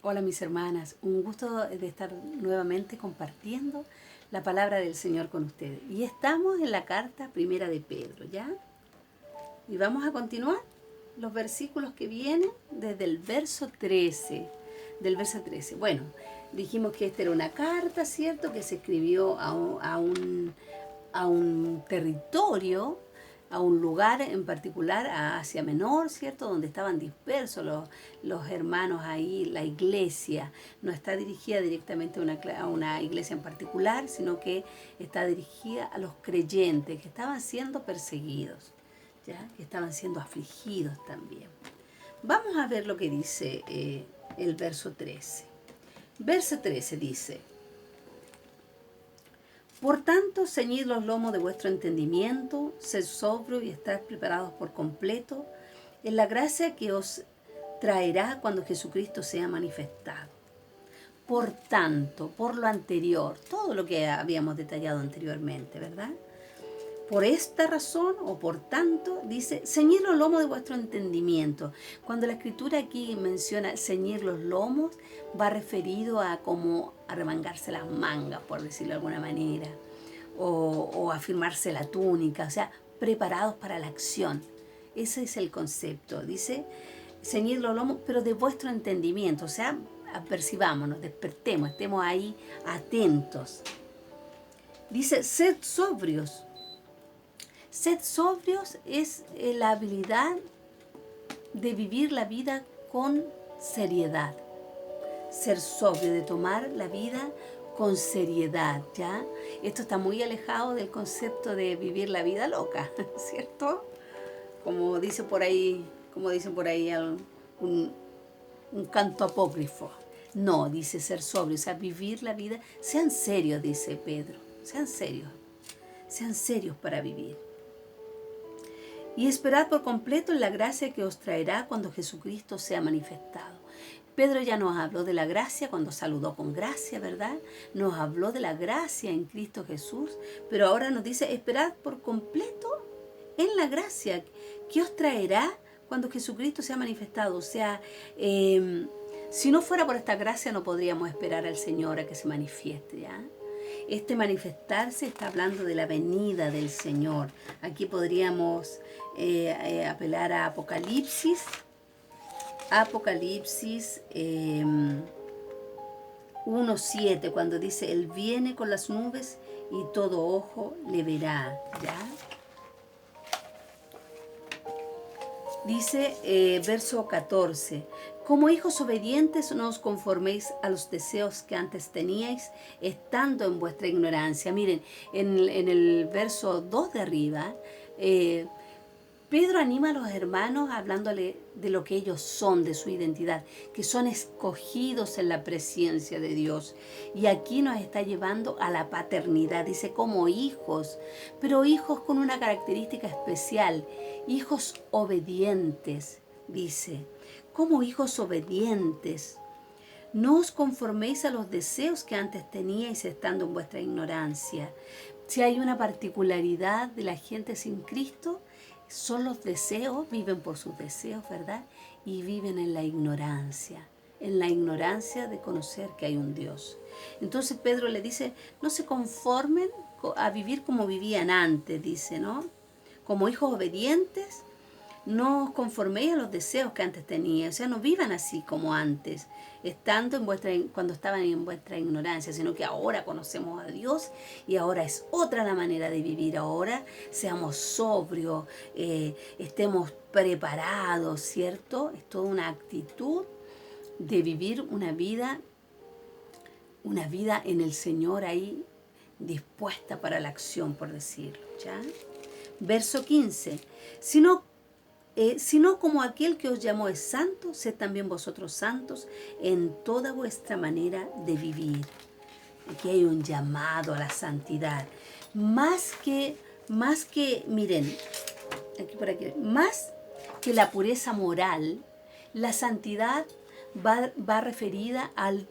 Hola mis hermanas, un gusto de estar nuevamente compartiendo la palabra del Señor con ustedes. Y estamos en la carta primera de Pedro, ¿ya? Y vamos a continuar los versículos que vienen desde el verso 13. Del verso 13. Bueno, dijimos que esta era una carta, ¿cierto? Que se escribió a un territorio, a un lugar en particular, a Asia Menor, ¿cierto? Donde estaban dispersos los hermanos ahí, la iglesia. No está dirigida directamente a una iglesia en particular, sino que está dirigida a los creyentes que estaban siendo perseguidos, ¿ya? Que estaban siendo afligidos también. Vamos a ver lo que dice el verso 13. Verso 13 dice: Por tanto, ceñid los lomos de vuestro entendimiento, sed sobrios y estad preparados por completo en la gracia que os traerá cuando Jesucristo sea manifestado. Por tanto, por lo anterior, todo lo que habíamos detallado anteriormente, ¿verdad? Por esta razón o por tanto, dice, ceñid los lomos de vuestro entendimiento. Cuando la escritura aquí menciona ceñir los lomos, va referido a como arremangarse las mangas, por decirlo de alguna manera, o afirmarse la túnica, o sea, preparados para la acción. Ese es el concepto. Dice, ceñid los lomos, pero de vuestro entendimiento, o sea, apercibámonos, despertemos, estemos ahí atentos. Dice, sed sobrios. Sed sobrios es la habilidad de vivir la vida con seriedad. Ser sobrio, de tomar la vida con seriedad, ¿ya? Esto está muy alejado del concepto de vivir la vida loca, ¿cierto? Como dice por ahí, como dicen por ahí un, un canto apócrifo. No, dice ser sobrio, o sea, vivir la vida. Sean serios, dice Pedro, sean serios para vivir. Y esperad por completo en la gracia que os traerá cuando Jesucristo sea manifestado. Pedro ya nos habló de la gracia cuando saludó con gracia, ¿verdad? Nos habló de la gracia en Cristo Jesús, pero ahora nos dice, esperad por completo en la gracia que os traerá cuando Jesucristo sea manifestado. O sea, si no fuera por esta gracia no podríamos esperar al Señor a que se manifieste, ¿ya? Este manifestarse está hablando de la venida del Señor. Aquí podríamos apelar a Apocalipsis. Apocalipsis 1:7, cuando dice, Él viene con las nubes y todo ojo le verá, ¿ya? Dice verso 14, como hijos obedientes no os conforméis a los deseos que antes teníais, estando en vuestra ignorancia. Miren, en el verso 2 de arriba, Pedro anima a los hermanos hablándole de lo que ellos son, de su identidad, que son escogidos en la presencia de Dios. Y aquí nos está llevando a la paternidad, dice como hijos, pero hijos con una característica especial, hijos obedientes, dice, como hijos obedientes. No os conforméis a los deseos que antes teníais estando en vuestra ignorancia. Si hay una particularidad de la gente sin Cristo, son los deseos, viven por sus deseos, ¿verdad? Y viven en la ignorancia de conocer que hay un Dios. Entonces Pedro le dice, no se conformen a vivir como vivían antes, dice, ¿no? Como hijos obedientes, no os conforméis a los deseos que antes tenía, o sea, no vivan así como antes, cuando estaban en vuestra ignorancia, sino que ahora conocemos a Dios y ahora es otra la manera de vivir. Ahora seamos sobrios, estemos preparados, ¿cierto? Es toda una actitud de vivir una vida en el Señor ahí dispuesta para la acción, por decirlo, ¿ya? Verso 15, sino como aquel que os llamó es santo, sed también vosotros santos en toda vuestra manera de vivir. Aquí hay un llamado a la santidad. Más que, miren, más que la pureza moral, la santidad va referida al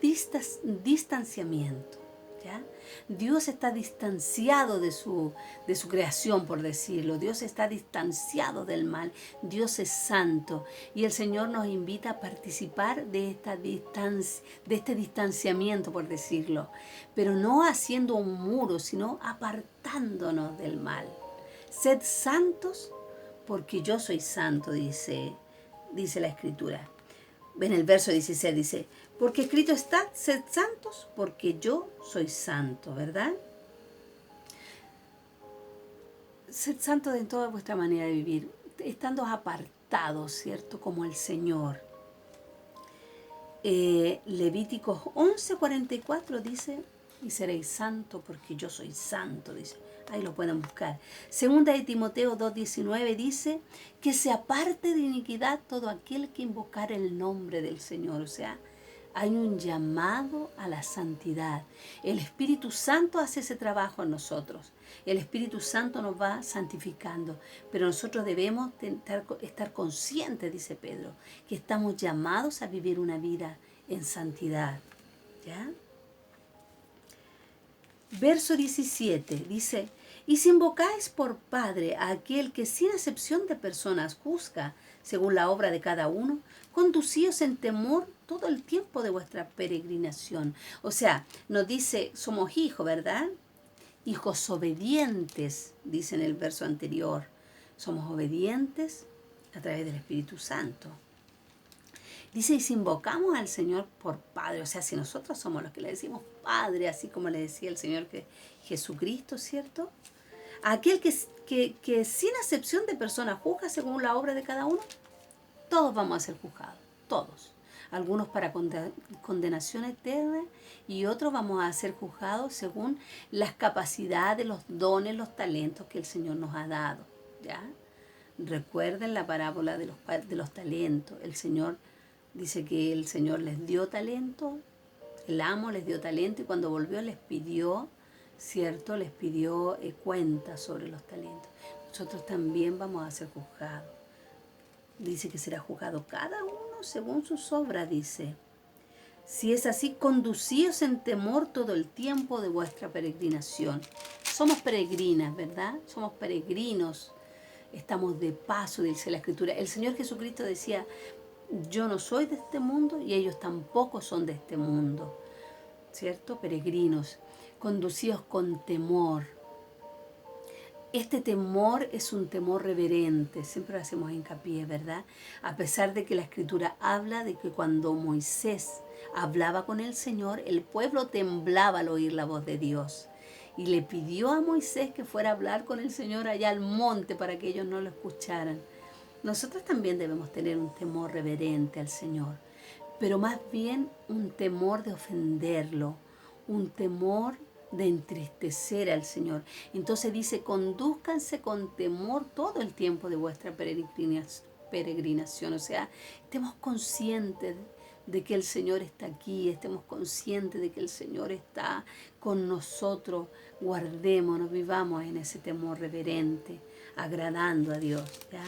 distanciamiento. ¿ya? Dios está distanciado de su creación, por decirlo. Dios está distanciado del mal. Dios es santo. Y el Señor nos invita a participar de este distanciamiento, por decirlo. Pero no haciendo un muro, sino apartándonos del mal. Sed santos porque yo soy santo, dice la Escritura. En el verso 16 dice, porque escrito está, sed santos, porque yo soy santo, ¿verdad? Sed santos en toda vuestra manera de vivir, estando apartados, ¿cierto? Como el Señor. Levíticos 11:44 dice, y seréis santos porque yo soy santo, dice. Ahí lo pueden buscar. Segunda de Timoteo 2:19 dice que se aparte de iniquidad todo aquel que invocar el nombre del Señor. O sea, hay un llamado a la santidad. El Espíritu Santo hace ese trabajo en nosotros. El Espíritu Santo nos va santificando. Pero nosotros debemos estar conscientes, dice Pedro, que estamos llamados a vivir una vida en santidad. ¿Ya? Verso 17 dice, y si invocáis por Padre a aquel que sin acepción de personas juzga según la obra de cada uno, conducíos en temor todo el tiempo de vuestra peregrinación. O sea, nos dice, somos hijos, ¿verdad? Hijos obedientes, dice en el verso anterior. Somos obedientes a través del Espíritu Santo. Dice, y si invocamos al Señor por Padre, o sea, si nosotros somos los que le decimos Padre, así como le decía el Señor que Jesucristo, ¿cierto? Aquel que sin acepción de persona juzga según la obra de cada uno, todos vamos a ser juzgados, todos. Algunos para condenación eterna y otros vamos a ser juzgados según las capacidades, los dones, los talentos que el Señor nos ha dado, ¿ya? Recuerden la parábola de los talentos. El Señor dice que el Señor les dio talento, el amo les dio talento y cuando volvió les pidió, ¿cierto? Les pidió cuentas sobre los talentos. Nosotros también vamos a ser juzgados. Dice que será juzgado cada uno según sus obras, dice. Si es así, conducíos en temor todo el tiempo de vuestra peregrinación. Somos peregrinas, ¿verdad? Somos peregrinos. Estamos de paso, dice la Escritura. El Señor Jesucristo decía, yo no soy de este mundo y ellos tampoco son de este mundo, ¿cierto? Peregrinos, conducidos con temor. Este temor es un temor reverente, siempre lo hacemos hincapié, ¿verdad? A pesar de que la Escritura habla de que cuando Moisés hablaba con el Señor, el pueblo temblaba al oír la voz de Dios. Y le pidió a Moisés que fuera a hablar con el Señor allá al monte para que ellos no lo escucharan. Nosotros también debemos tener un temor reverente al Señor, pero más bien un temor de ofenderlo, un temor de entristecer al Señor. Entonces dice, condúzcanse con temor todo el tiempo de vuestra peregrinación. O sea, estemos conscientes de que el Señor está aquí, estemos conscientes de que el Señor está con nosotros. Guardémonos, vivamos en ese temor reverente, agradando a Dios, ¿ya?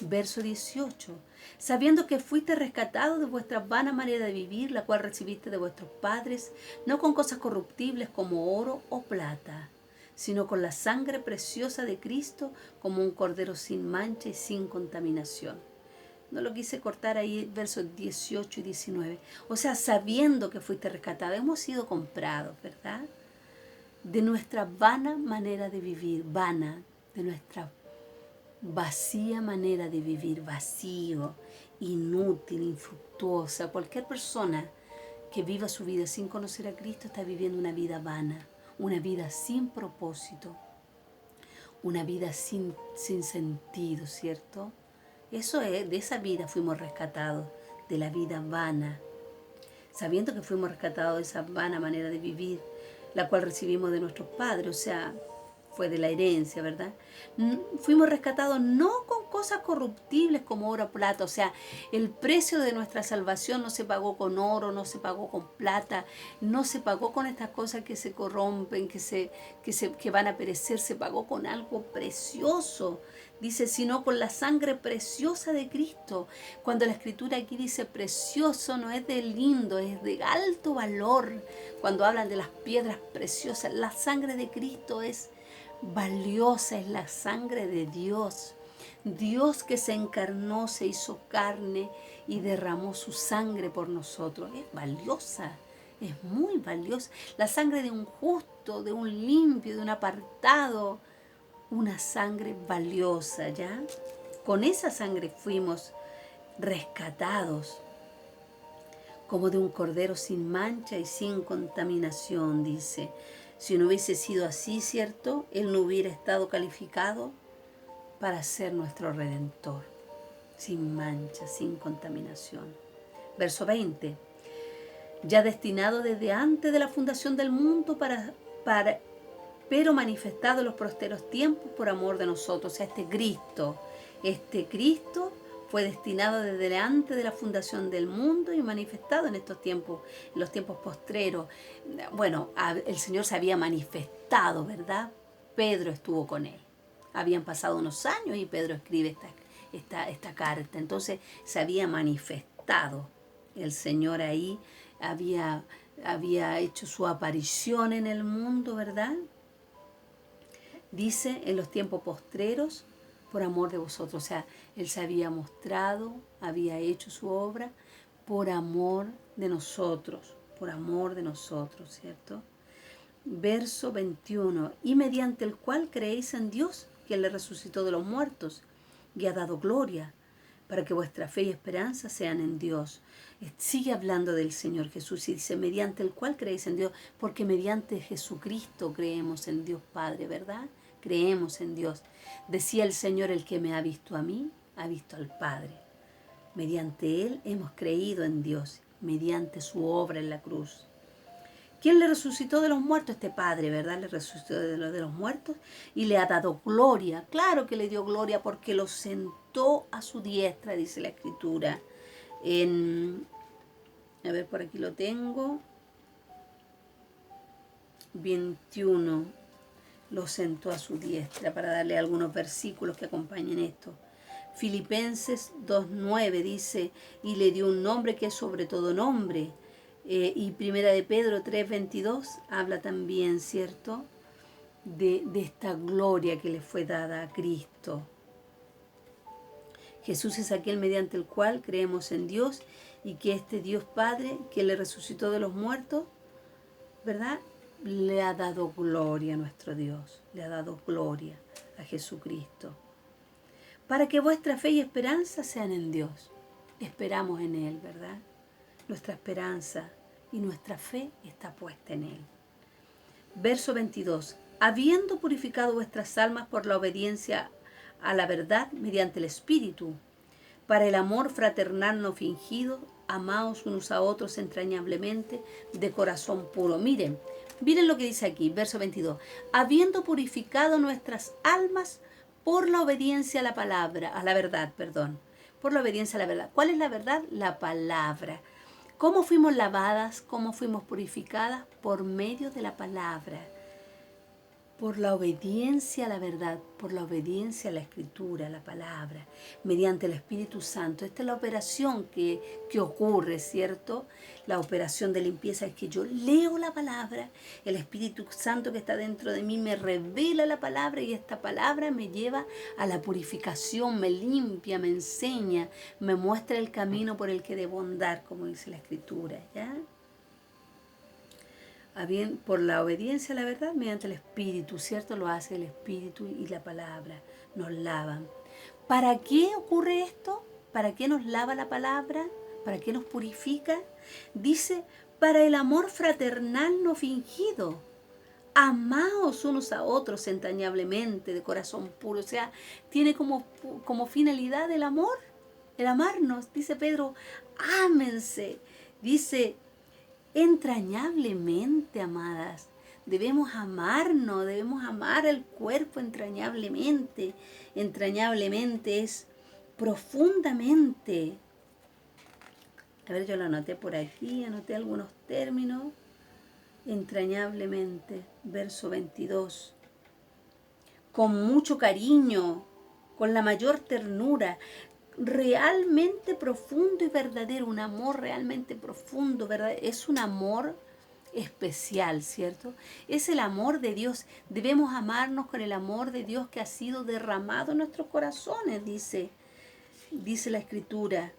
Verso 18. Sabiendo que fuiste rescatado de vuestra vana manera de vivir, la cual recibiste de vuestros padres, no con cosas corruptibles como oro o plata, sino con la sangre preciosa de Cristo, como un cordero sin mancha y sin contaminación. No lo quise cortar ahí, versos 18 y 19. O sea, sabiendo que fuiste rescatado, hemos sido comprados, ¿verdad? De nuestra vana manera de vivir, vana, de nuestra vacía manera de vivir, vacío, inútil, infructuosa. Cualquier persona que viva su vida sin conocer a Cristo está viviendo una vida vana, una vida sin propósito, una vida sin sentido, ¿cierto? Eso es, de esa vida fuimos rescatados, de la vida vana, sabiendo que fuimos rescatados de esa vana manera de vivir, la cual recibimos de nuestros padres, o sea, fue de la herencia, ¿verdad? Fuimos rescatados no con cosas corruptibles como oro o plata. O sea, el precio de nuestra salvación no se pagó con oro, no se pagó con plata, no se pagó con estas cosas que se corrompen, que van a perecer, se pagó con algo precioso. Dice, sino con la sangre preciosa de Cristo. Cuando la escritura aquí dice precioso, no es de lindo, es de alto valor. Cuando hablan de las piedras preciosas, la sangre de Cristo es valiosa, es la sangre de Dios. Dios que se encarnó, se hizo carne y derramó su sangre por nosotros. Es valiosa, es muy valiosa. La sangre de un justo, de un limpio, de un apartado. Una sangre valiosa, ¿ya? Con esa sangre fuimos rescatados como de un cordero sin mancha y sin contaminación, dice. Si no hubiese sido así, ¿cierto? Él no hubiera estado calificado para ser nuestro Redentor, sin mancha, sin contaminación. Verso 20. Ya destinado desde antes de la fundación del mundo pero manifestado en los posteros tiempos por amor de nosotros. O sea, este Cristo fue destinado desde antes de la fundación del mundo y manifestado en estos tiempos, en los tiempos postreros. Bueno, el Señor se había manifestado, ¿verdad? Pedro estuvo con él. Habían pasado unos años y Pedro escribe esta carta. Entonces se había manifestado. El Señor ahí había hecho su aparición en el mundo, ¿verdad? Dice, en los tiempos postreros, por amor de vosotros. O sea, Él se había mostrado, había hecho su obra por amor de nosotros, ¿cierto? Verso 21, y mediante el cual creéis en Dios, que le resucitó de los muertos y ha dado gloria, para que vuestra fe y esperanza sean en Dios. Sigue hablando del Señor Jesús y dice, mediante el cual creéis en Dios, porque mediante Jesucristo creemos en Dios Padre, ¿verdad? Creemos en Dios. Decía el Señor, el que me ha visto a mí, ha visto al Padre. Mediante Él hemos creído en Dios, mediante su obra en la cruz. ¿Quién le resucitó de los muertos? Este Padre, ¿verdad? Le resucitó de los muertos y le ha dado gloria. Claro que le dio gloria porque lo sentó a su diestra, dice la Escritura. A ver, por aquí lo tengo. 21. Lo sentó a su diestra, para darle algunos versículos que acompañen esto. Filipenses 2:9 dice, y le dio un nombre que es sobre todo nombre. Y Primera de Pedro 3:22 habla también, ¿cierto?, de esta gloria que le fue dada a Cristo. Jesús es aquel mediante el cual creemos en Dios y que este Dios Padre que le resucitó de los muertos, ¿verdad?, le ha dado gloria a nuestro Dios, le ha dado gloria a Jesucristo. Para que vuestra fe y esperanza sean en Dios. Esperamos en Él, ¿verdad? Nuestra esperanza y nuestra fe está puesta en Él. Verso 22. Habiendo purificado vuestras almas por la obediencia a la verdad mediante el Espíritu, para el amor fraternal no fingido, amaos unos a otros entrañablemente de corazón puro. Miren lo que dice aquí, verso 22. Habiendo purificado nuestras almas por la obediencia a la verdad. Por la obediencia a la verdad. ¿Cuál es la verdad? La palabra. ¿Cómo fuimos lavadas? ¿Cómo fuimos purificadas? Por medio de la palabra. Por la obediencia a la verdad, por la obediencia a la Escritura, a la palabra, mediante el Espíritu Santo. Esta es la operación que ocurre, ¿cierto? La operación de limpieza es que yo leo la palabra, el Espíritu Santo que está dentro de mí me revela la palabra y esta palabra me lleva a la purificación, me limpia, me enseña, me muestra el camino por el que debo andar, como dice la Escritura, ¿ya? Por la obediencia a la verdad mediante el Espíritu, ¿cierto? Lo hace el Espíritu y la palabra, nos lavan. ¿Para qué ocurre esto? ¿Para qué nos lava la palabra? ¿Para qué nos purifica? Dice, para el amor fraternal no fingido. Amaos unos a otros entrañablemente, de corazón puro. O sea, tiene como finalidad el amor, el amarnos. Dice Pedro, ámense. Dice, entrañablemente, amadas. Debemos amarnos, debemos amar al cuerpo entrañablemente. Entrañablemente es profundamente. A ver, yo lo anoté por aquí, anoté algunos términos. Entrañablemente, verso 22. Con mucho cariño, con la mayor ternura, realmente profundo y verdadero, un amor realmente profundo, ¿verdad? Es un amor especial, ¿cierto? Es el amor de Dios. Debemos amarnos con el amor de Dios que ha sido derramado en nuestros corazones, dice la Escritura.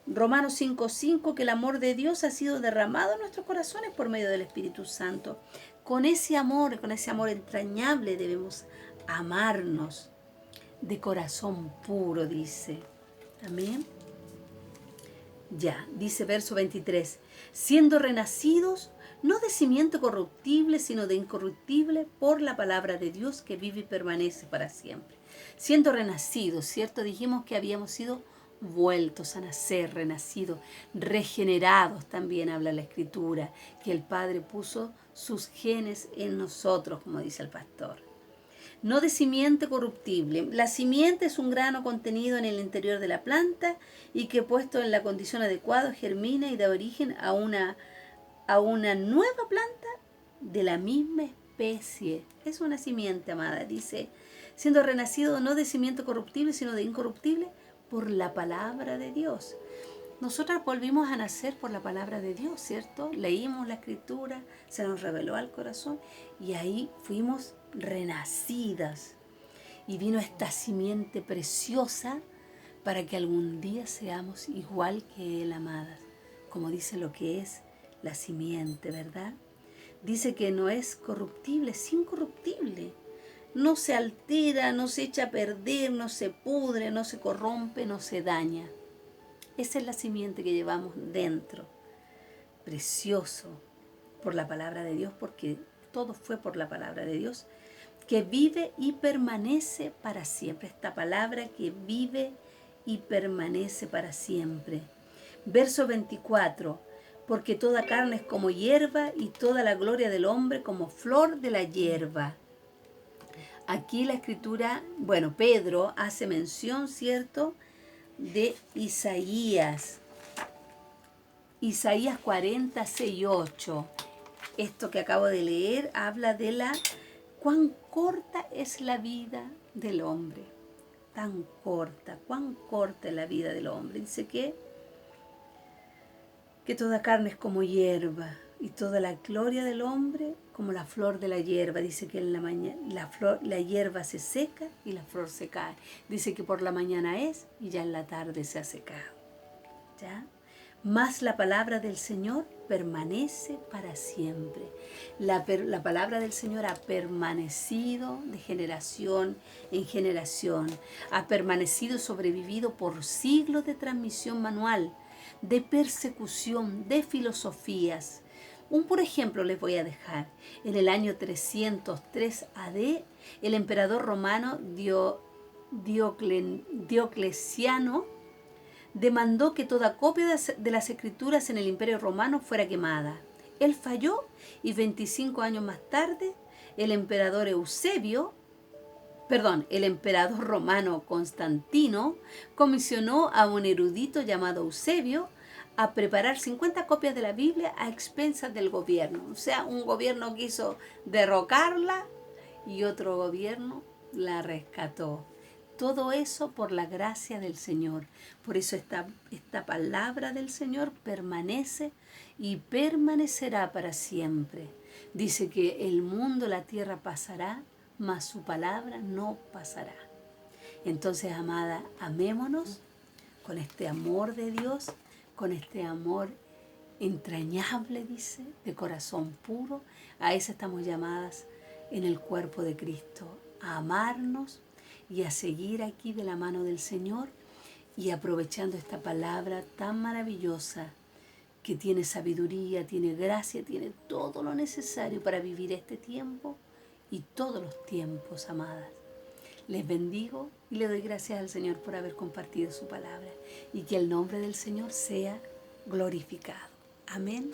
Romanos 5:5, que el amor de Dios ha sido derramado en nuestros corazones por medio del Espíritu Santo. Con ese amor entrañable debemos amarnos de corazón puro, dice. Amén. Ya, dice verso 23, siendo renacidos, no de simiente corruptible, sino de incorruptible, por la palabra de Dios que vive y permanece para siempre. Siendo renacidos, ¿cierto? Dijimos que habíamos sido vueltos a nacer, renacidos, regenerados, también habla la Escritura, que el Padre puso sus genes en nosotros, como dice el pastor. No de simiente corruptible. La simiente es un grano contenido en el interior de la planta y que puesto en la condición adecuada germina y da origen a una nueva planta de la misma especie. Es una simiente, amada. Dice, siendo renacido no de simiente corruptible, sino de incorruptible por la palabra de Dios. Nosotras volvimos a nacer por la palabra de Dios, ¿cierto? Leímos la Escritura, se nos reveló al corazón y ahí fuimos renacidas. Y vino esta simiente preciosa para que algún día seamos igual que Él, amadas. Como dice lo que es la simiente, ¿verdad? Dice que no es corruptible, es incorruptible. No se altera, no se echa a perder, no se pudre, no se corrompe, no se daña. Esa es la simiente que llevamos dentro. Precioso por la palabra de Dios, porque todo fue por la palabra de Dios, que vive y permanece para siempre. Esta palabra que vive y permanece para siempre. Verso 24. Porque toda carne es como hierba y toda la gloria del hombre como flor de la hierba. Aquí la Escritura, bueno, Pedro hace mención, ¿cierto?, de Isaías. Isaías 46:8. Esto que acabo de leer habla de cuán corta es la vida del hombre. Tan corta, cuán corta es la vida del hombre. Dice que toda carne es como hierba y toda la gloria del hombre como la flor de la hierba. Dice que en la mañana la hierba se seca y la flor se cae. Dice que por la mañana es y ya en la tarde se ha secado. ¿Ya? Mas la palabra del Señor permanece para siempre. La palabra del Señor ha permanecido de generación en generación. Ha permanecido sobrevivido por siglos de transmisión manual, de persecución, de filosofías. Un por ejemplo les voy a dejar. En el año 303 AD, el emperador romano Diocleciano demandó que toda copia de las Escrituras en el Imperio Romano fuera quemada. Él falló y 25 años más tarde, el emperador romano Constantino comisionó a un erudito llamado Eusebio a preparar 50 copias de la Biblia a expensas del gobierno. O sea, un gobierno quiso derrocarla y otro gobierno la rescató. Todo eso por la gracia del Señor. Por eso esta palabra del Señor permanece y permanecerá para siempre. Dice que el mundo, la tierra pasará, mas su palabra no pasará. Entonces, amada, amémonos con este amor de Dios, con este amor entrañable, dice, de corazón puro. A eso estamos llamadas en el cuerpo de Cristo, a amarnos y a seguir aquí de la mano del Señor y aprovechando esta palabra tan maravillosa que tiene sabiduría, tiene gracia, tiene todo lo necesario para vivir este tiempo y todos los tiempos, amadas. Les bendigo y le doy gracias al Señor por haber compartido su palabra y que el nombre del Señor sea glorificado. Amén.